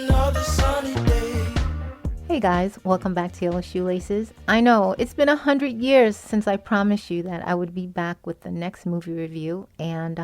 another sunny day. Hey guys, welcome back to Yellow Shoelaces. I know it's been 100 years since I promised you that I would be back with the next movie review, and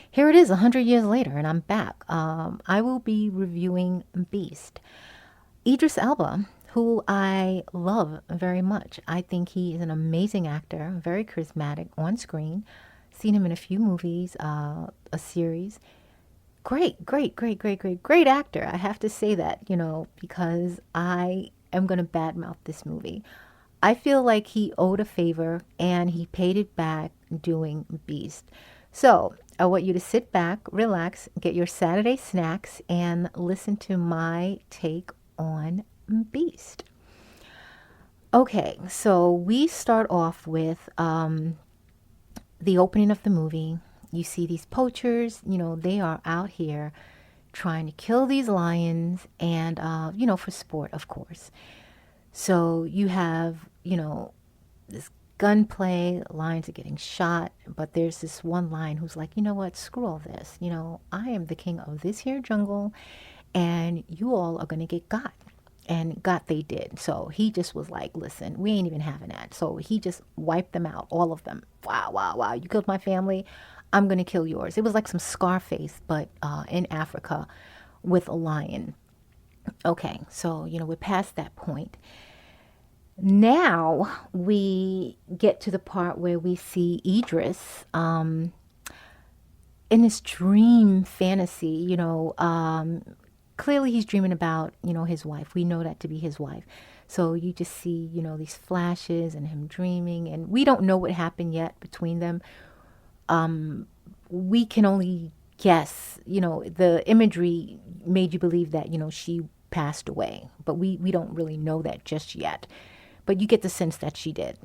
here it is, 100 years later, and I'm back. I will be reviewing Beast. Idris Elba, who I love very much. I think he is an amazing actor, very charismatic on screen. Seen him in a few movies, a series. Great actor. I have to say that, because I am going to badmouth this movie. I feel like he owed a favor and he paid it back doing Beast. So I want you to sit back, relax, get your Saturday snacks, and listen to my take on Beast. Okay, so we start off with the opening of the movie. You see these poachers, they are out here trying to kill these lions and, for sport, of course. So you have, this gunplay, lions are getting shot, but there's this one lion who's like, you know what, screw all this. I am the king of this here jungle and you all are going to get got. And got they did. So he just was like, listen, we ain't even having that. So he just wiped them out, all of them. Wow. You killed my family. I'm going to kill yours. It was like some Scarface, but in Africa with a lion. Okay, so, we're past that point. Now we get to the part where we see Idris in this dream fantasy, clearly he's dreaming about, his wife. We know that to be his wife. So you just see, these flashes and him dreaming, and we don't know what happened yet between them. We can only guess, the imagery made you believe that, she passed away, but we don't really know that just yet. But you get the sense that she did.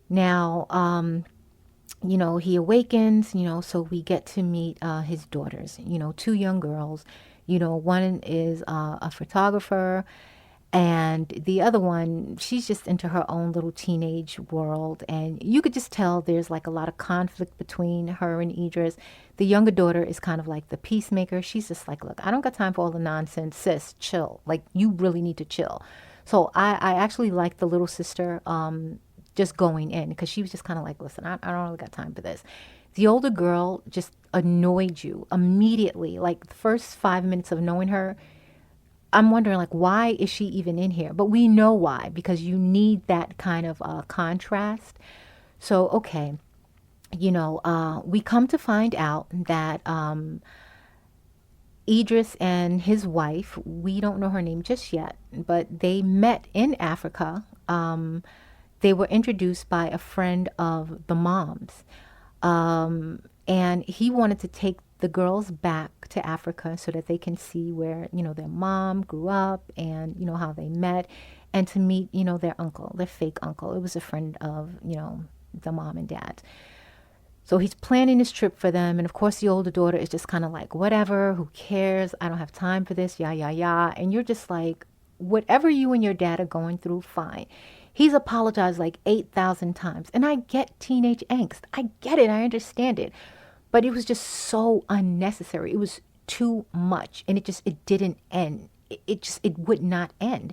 Now, he awakens, so we get to meet his daughters, two young girls. One is a photographer, and the other one, she's just into her own little teenage world. And you could just tell there's like a lot of conflict between her and Idris. The younger daughter is kind of like the peacemaker. She's just like, look, I don't got time for all the nonsense. Sis, chill. Like, you really need to chill. So I actually like the little sister just going in, because she was just kind of like, listen, I don't really got time for this. The older girl just annoyed you immediately. Like the first 5 minutes of knowing her, I'm wondering, like, why is she even in here? But we know why, because you need that kind of contrast. So, okay, we come to find out that Idris and his wife, we don't know her name just yet, but they met in Africa. They were introduced by a friend of the mom's. And he wanted to take the girls back to Africa so that they can see where, their mom grew up and, how they met, and to meet, their uncle, their fake uncle. It was a friend of, the mom and dad. So he's planning this trip for them. And of course, the older daughter is just kind of like, whatever, who cares? I don't have time for this, yeah. And you're just like, whatever you and your dad are going through, fine. He's apologized like 8,000 times. And I get teenage angst. I get it. I understand it. But it was just so unnecessary. It was too much. And it didn't end. It would not end.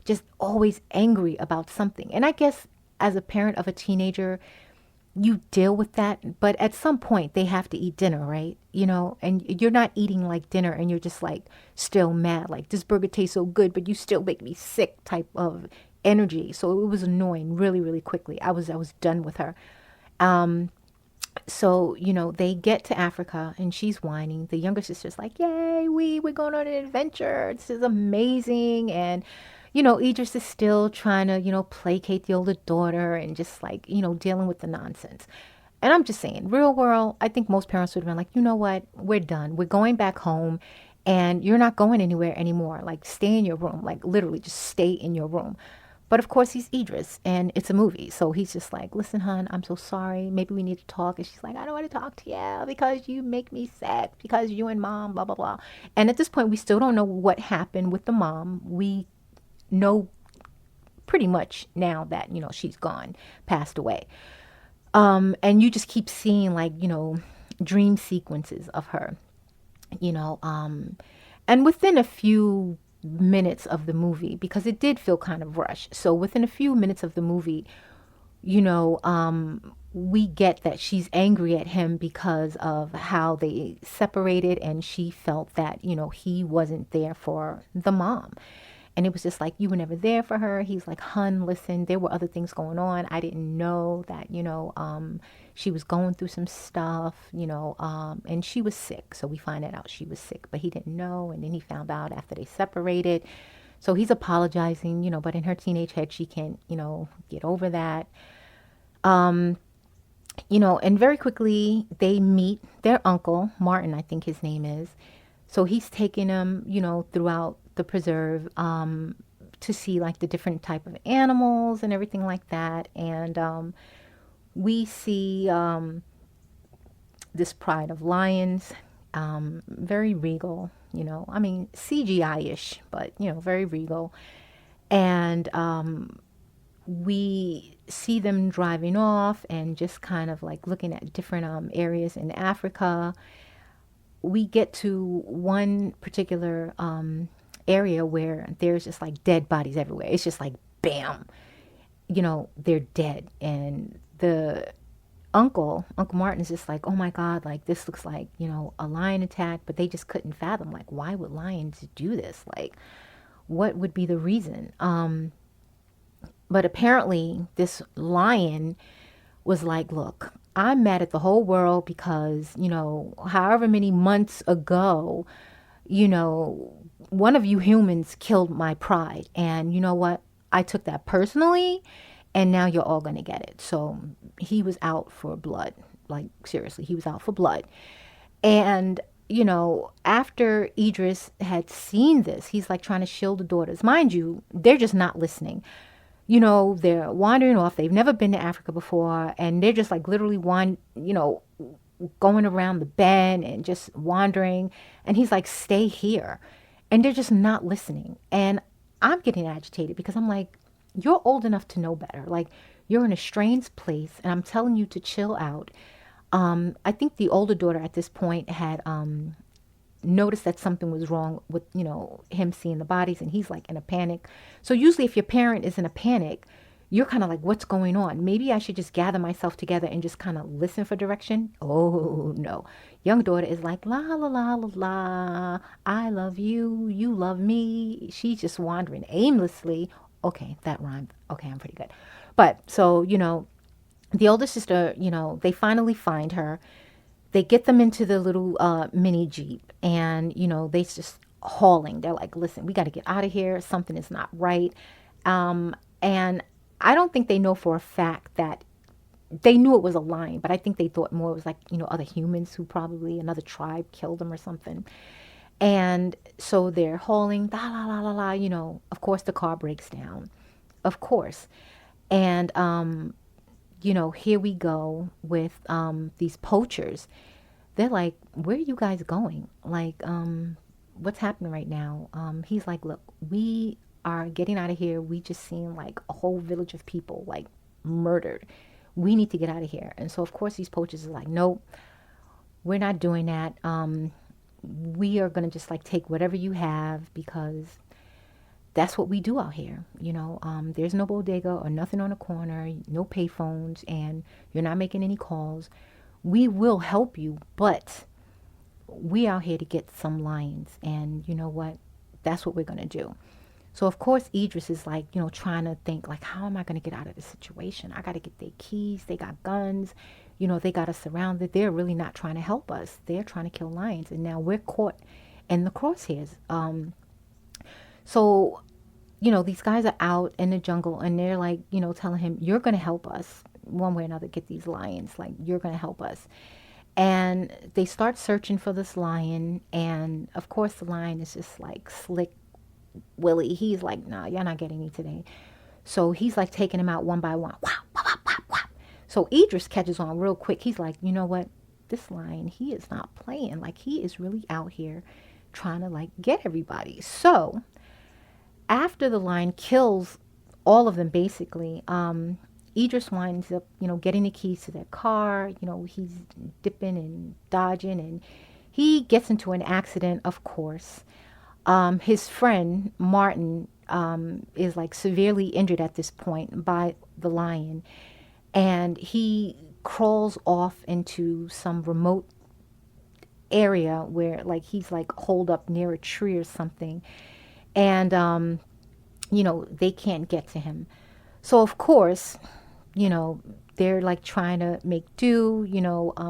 Just always angry about something. And I guess as a parent of a teenager, you deal with that. But at some point, they have to eat dinner, right? And you're not eating like dinner and you're just like still mad. Like, this burger tastes so good, but you still make me sick type of energy. So it was annoying really quickly. I was done with her. So they get to Africa and she's whining. The younger sister's like, yay, we're going on an adventure, this is amazing. And Idris is still trying to placate the older daughter and just like dealing with the nonsense. And I'm just saying, real world, I think most parents would have been like, you know what, we're done, we're going back home, and you're not going anywhere anymore. Like, stay in your room, like literally just stay in your room. But of course, he's Idris and it's a movie. So he's just like, listen, hon, I'm so sorry. Maybe we need to talk. And she's like, I don't want to talk to you because you make me sick, because you and mom, blah, blah, blah. And at this point, we still don't know what happened with the mom. We know pretty much now that, she's gone, passed away. And you just keep seeing like, dream sequences of her, And within a few minutes of the movie, because it did feel kind of rushed, so within a few minutes of the movie, we get that she's angry at him because of how they separated, and she felt that, he wasn't there for the mom. And it was just like, you were never there for her. He's like, hun, listen, there were other things going on. I didn't know that, she was going through some stuff, and she was sick. So we find out she was sick, but he didn't know. And then he found out after they separated. So he's apologizing, but in her teenage head, she can't, get over that. And very quickly they meet their uncle, Martin, I think his name is. So he's taking them, throughout the preserve to see like the different type of animals and everything like that. And we see this pride of lions, very regal, I mean, CGI-ish, but, very regal. And we see them driving off and just kind of like looking at different areas in Africa. We get to one particular area where there's just like dead bodies everywhere. It's just like, bam, they're dead. And the Uncle Martin is just like, oh my God, like this looks like, a lion attack, but they just couldn't fathom, like, why would lions do this? Like, what would be the reason? But apparently this lion was like, look, I'm mad at the whole world because, however many months ago, one of you humans killed my pride. And you know what? I took that personally, and now you're all going to get it. So he was out for blood. Like, seriously, he was out for blood. And, after Idris had seen this, he's like trying to shield the daughters. Mind you, they're just not listening. They're wandering off. They've never been to Africa before. And they're just like literally going around the bend and just wandering. And he's like, stay here. And they're just not listening. And I'm getting agitated because I'm like, you're old enough to know better. Like, you're in a strange place and I'm telling you to chill out. I think the older daughter at this point had noticed that something was wrong with, him seeing the bodies, and he's like in a panic. So usually if your parent is in a panic, you're kind of like, what's going on? Maybe I should just gather myself together and just kind of listen for direction. Oh, no. Young daughter is like, la, la, la, la, la. I love you. You love me. She's just wandering aimlessly. Okay, that rhymed. Okay, I'm pretty good. But so, the older sister, they finally find her. They get them into the little mini Jeep, and, they just hauling. They're like, listen, we got to get out of here. Something is not right. And I don't think they know for a fact that they knew it was a lion, but I think they thought more it was like, other humans who probably another tribe killed them or something. And so they're hauling, la, la, la, la, la, of course the car breaks down, of course. And, here we go with these poachers. They're like, where are you guys going? Like, what's happening right now? He's like, look, we are getting out of here. We just seen like a whole village of people like murdered. We need to get out of here. And so, of course, these poachers are like, nope, we're not doing that. We are going to just like take whatever you have because that's what we do out here. There's no bodega or nothing on the corner, no pay phones, and you're not making any calls. We will help you, but we out here to get some lions. And you know what? That's what we're going to do. So, of course, Idris is like, trying to think like, how am I going to get out of this situation? I got to get their keys. They got guns. They got us surrounded. They're really not trying to help us. They're trying to kill lions. And now we're caught in the crosshairs. So, these guys are out in the jungle and they're like, telling him, you're going to help us one way or another get these lions. Like, you're going to help us. And they start searching for this lion. And of course, the lion is just like Slick Willie. He's like, nah, you're not getting me today. So he's like taking them out one by one. Wow, wow, wow, wow, wow. So Idris catches on real quick. He's like, you know what? This lion, he is not playing. Like, he is really out here trying to like get everybody. So after the lion kills all of them, basically, Idris winds up, getting the keys to their car. He's dipping and dodging, and he gets into an accident, of course. His friend Martin is like severely injured at this point by the lion, and he crawls off into some remote area where like he's like holed up near a tree or something, and they can't get to him. So of course, you know, they're like trying to make do.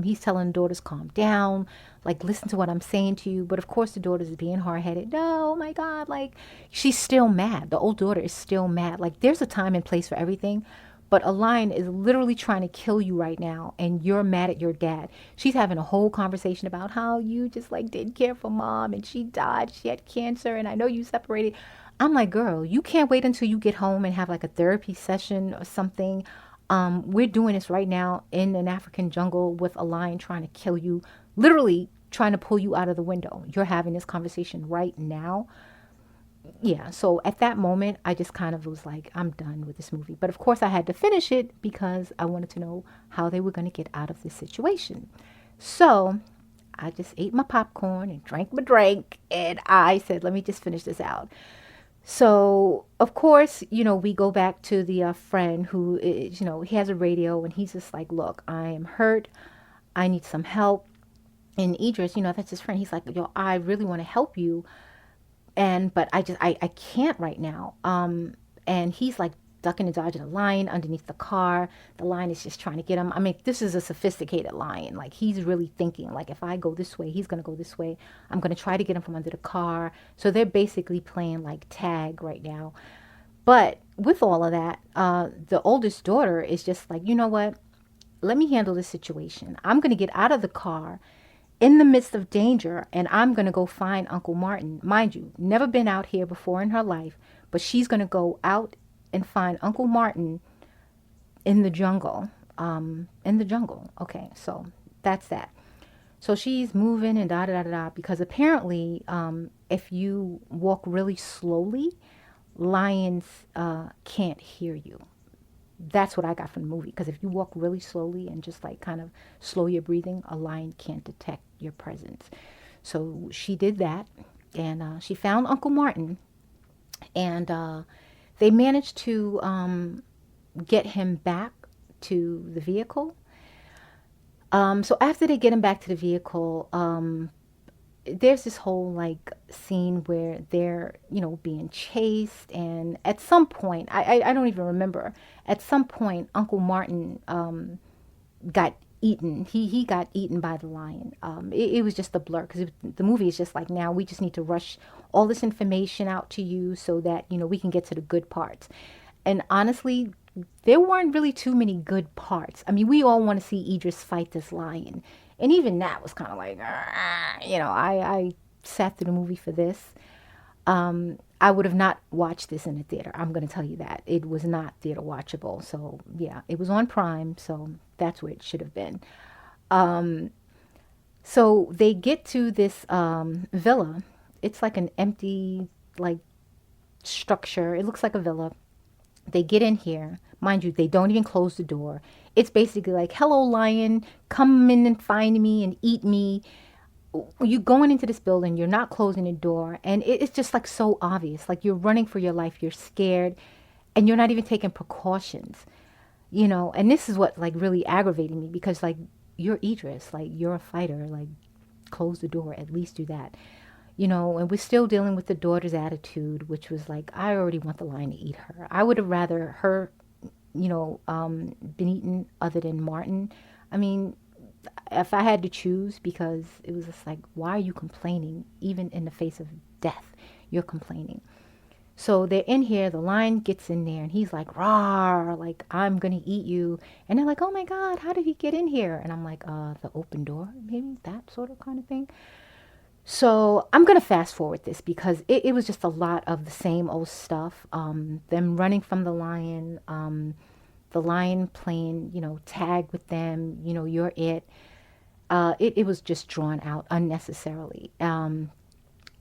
He's telling the daughters, calm down, like listen to what I'm saying to you. But of course, the daughter's being hard headed. No, oh my God, like she's still mad. The old daughter is still mad. Like there's a time and place for everything. But a lion is literally trying to kill you right now, and you're mad at your dad. She's having a whole conversation about how you just like didn't care for mom, and she died. She had cancer, and I know you separated. I'm like, girl, you can't wait until you get home and have like a therapy session or something. We're doing this right now in an African jungle with a lion trying to kill you, literally trying to pull you out of the window. You're having this conversation right now. Yeah, so at that moment, I just kind of was like, I'm done with this movie. But of course, I had to finish it because I wanted to know how they were going to get out of this situation. So I just ate my popcorn and drank my drink, and I said, let me just finish this out. So, of course, we go back to the friend who is, he has a radio, and he's just like, look, I am hurt. I need some help. And Idris, that's his friend. He's like, yo, I really want to help you. But I can't right now. And he's like ducking and dodging a lion underneath the car. The lion is just trying to get him. I mean, this is a sophisticated lion. Like he's really thinking like, if I go this way, he's going to go this way. I'm going to try to get him from under the car. So they're basically playing like tag right now. But with all of that, the oldest daughter is just like, you know what? Let me handle this situation. I'm going to get out of the car in the midst of danger, and I'm going to go find Uncle Martin. Mind you, never been out here before in her life, but she's going to go out and find Uncle Martin in the jungle. Okay, so that's that. So she's moving and da-da-da-da-da, because apparently if you walk really slowly, lions can't hear you. That's what I got from the movie. Because if you walk really slowly and just like kind of slow your breathing, a lion can't detect your presence. So she did that, and she found Uncle Martin, and they managed to get him back to the vehicle. So after they get him back to the vehicle, there's this whole like scene where they're being chased, and at some point I don't even remember, at some point Uncle Martin got eaten. He got eaten by the lion. It was just a blur, because the movie is just like, now we just need to rush all this information out to you so that we can get to the good parts. And honestly, there weren't really too many good parts. I mean, we all want to see Idris fight this lion. And even that was kind of like, I sat through the movie for this. I would have not watched this in a theater. I'm going to tell you that. It was not theater watchable. So, yeah, it was on Prime. So that's where it should have been. So they get to this villa. It's like an empty, like, structure. It looks like a villa. They get in here. Mind you, they don't even close the door. It's basically like, hello, lion, come in and find me and eat me. You going into this building, you're not closing the door. And it's just like so obvious. Like you're running for your life. You're scared. And you're not even taking precautions. And this is what like really aggravated me, because like you're Idris. Like you're a fighter. Like close the door. At least do that. And we're still dealing with the daughter's attitude, which was like, I already want the lion to eat her. I would have rather her, been eaten other than Martin. I mean, if I had to choose, because it was just like, why are you complaining? Even in the face of death, you're complaining. So they're in here, the lion gets in there, and he's like, rawr, like, I'm going to eat you. And they're like, oh my God, how did he get in here? And I'm like, the open door, maybe that sort of kind of thing. So I'm going to fast forward this, because it was just a lot of the same old stuff. Them running from the lion playing, tag with them, you're it. It was just drawn out unnecessarily.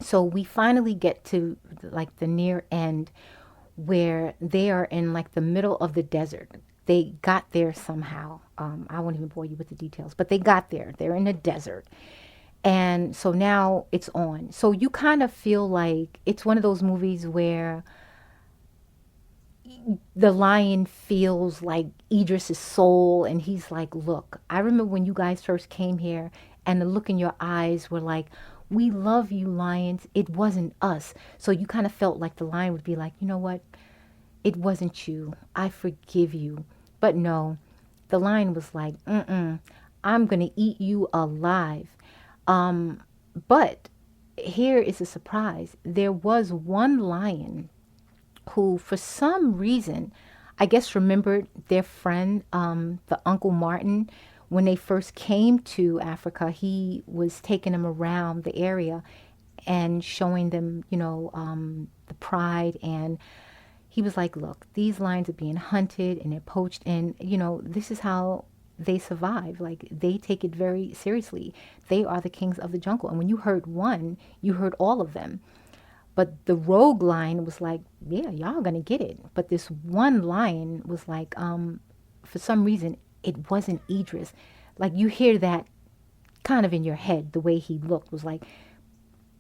So we finally get to like the near end, where they are in like the middle of the desert. They got there somehow. I won't even bore you with the details, but they got there. They're in the desert. And so now it's on. So you kind of feel like it's one of those movies where the lion feels like Idris's soul, and he's like, look, I remember when you guys first came here and the look in your eyes were like, we love you, lions. It wasn't us. So you kind of felt like the lion would be like, you know what? It wasn't you. I forgive you. But no, the lion was like, I'm going to eat you alive. But here is a surprise. There was one lion who, for some reason, I guess remembered their friend, the Uncle Martin. When they first came to Africa, he was taking them around the area and showing them, the pride. And he was like, look, these lions are being hunted and they're poached. And, this is how they survive. Like, they take it very seriously. They are the kings of the jungle. And when you heard one, you heard all of them. But the rogue lion was like, yeah, y'all gonna get it. But this one lion was like, for some reason, it wasn't Idris. Like, you hear that kind of in your head, the way he looked was like,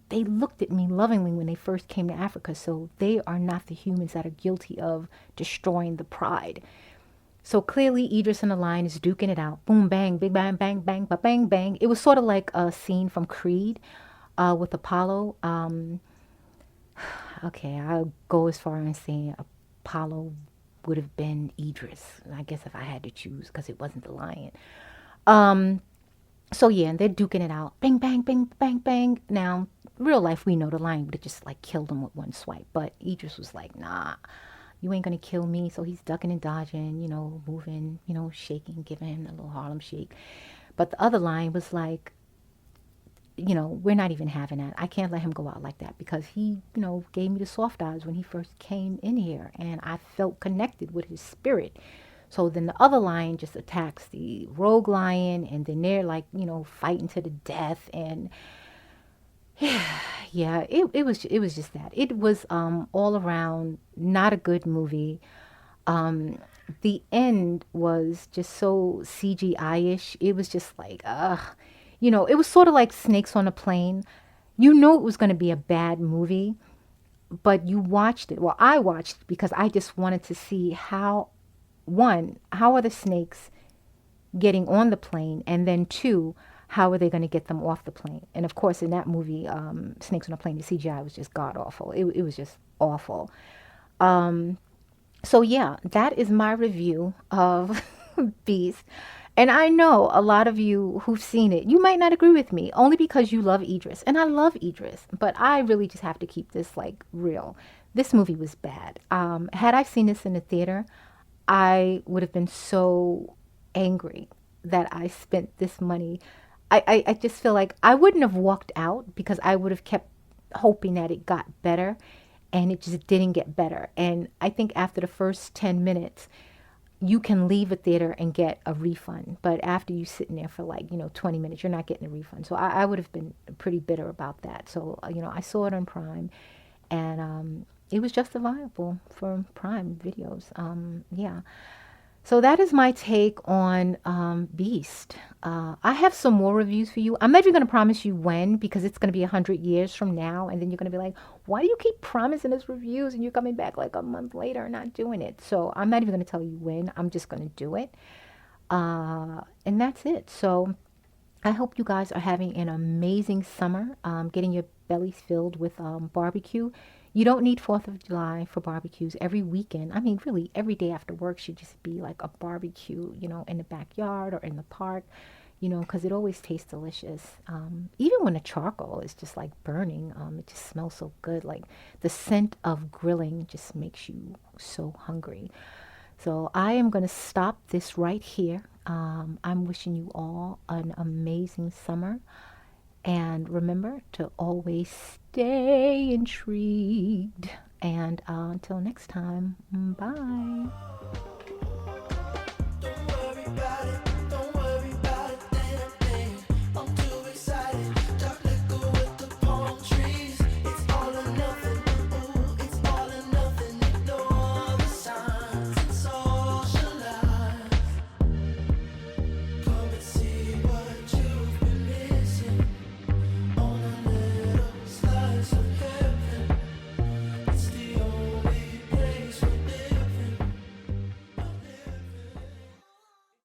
they looked at me lovingly when they first came to Africa. So they are not the humans that are guilty of destroying the pride. So clearly Idris and the lion is duking it out. Boom, bang, big bang, bang, bang, ba bang, bang. It was sort of like a scene from Creed with Apollo. Okay, I'll go as far as saying Apollo would have been Idris, I guess, if I had to choose, because it wasn't the lion. So yeah, and they're duking it out. Bang, bang, bang, bang, bang. Now, real life, we know the lion would have just like killed him with one swipe. But Idris was like, nah, you ain't gonna kill me. So he's ducking and dodging, moving, shaking, giving him a little Harlem shake. But the other lion was like, we're not even having that. I can't let him go out like that because he, gave me the soft eyes when he first came in here and I felt connected with his spirit. So then the other lion just attacks the rogue lion and then they're like, fighting to the death. And yeah, it was just that. It was all around not a good movie. The end was just so CGI-ish. It was just like, ugh. It was sort of like Snakes on a Plane. You know it was going to be a bad movie, but you watched it. Well, I watched it because I just wanted to see how are the snakes getting on the plane? And then two, how are they going to get them off the plane? And of course, in that movie, Snakes on a Plane, the CGI was just god awful. It was just awful. So yeah, that is my review of Beast. And I know a lot of you who've seen it, you might not agree with me only because you love Idris. And I love Idris, but I really just have to keep this like real. This movie was bad. Had I seen this in the theater, I would have been so angry that I spent this money. I just feel like I wouldn't have walked out because I would have kept hoping that it got better and it just didn't get better. And I think after the first 10 minutes, you can leave a theater and get a refund. But after you sit in there for 20 minutes, you're not getting a refund. So I would have been pretty bitter about that. So, I saw it on Prime and it was justifiable for Prime videos. Yeah. So that is my take on Beast. I have some more reviews for you. I'm not even going to promise you when because it's going to be 100 years from now. And then you're going to be like, why do you keep promising us reviews and you're coming back like a month later and not doing it? So I'm not even going to tell you when. I'm just going to do it. And that's it. So I hope you guys are having an amazing summer, getting your bellies filled with barbecue. You don't need 4th of July for barbecues every weekend. I mean, really, every day after work should just be like a barbecue, in the backyard or in the park, because it always tastes delicious. Even when the charcoal is just like burning, it just smells so good. Like the scent of grilling just makes you so hungry. So I am going to stop this right here. I'm wishing you all an amazing summer. And remember to always stay intrigued. And until next time, bye.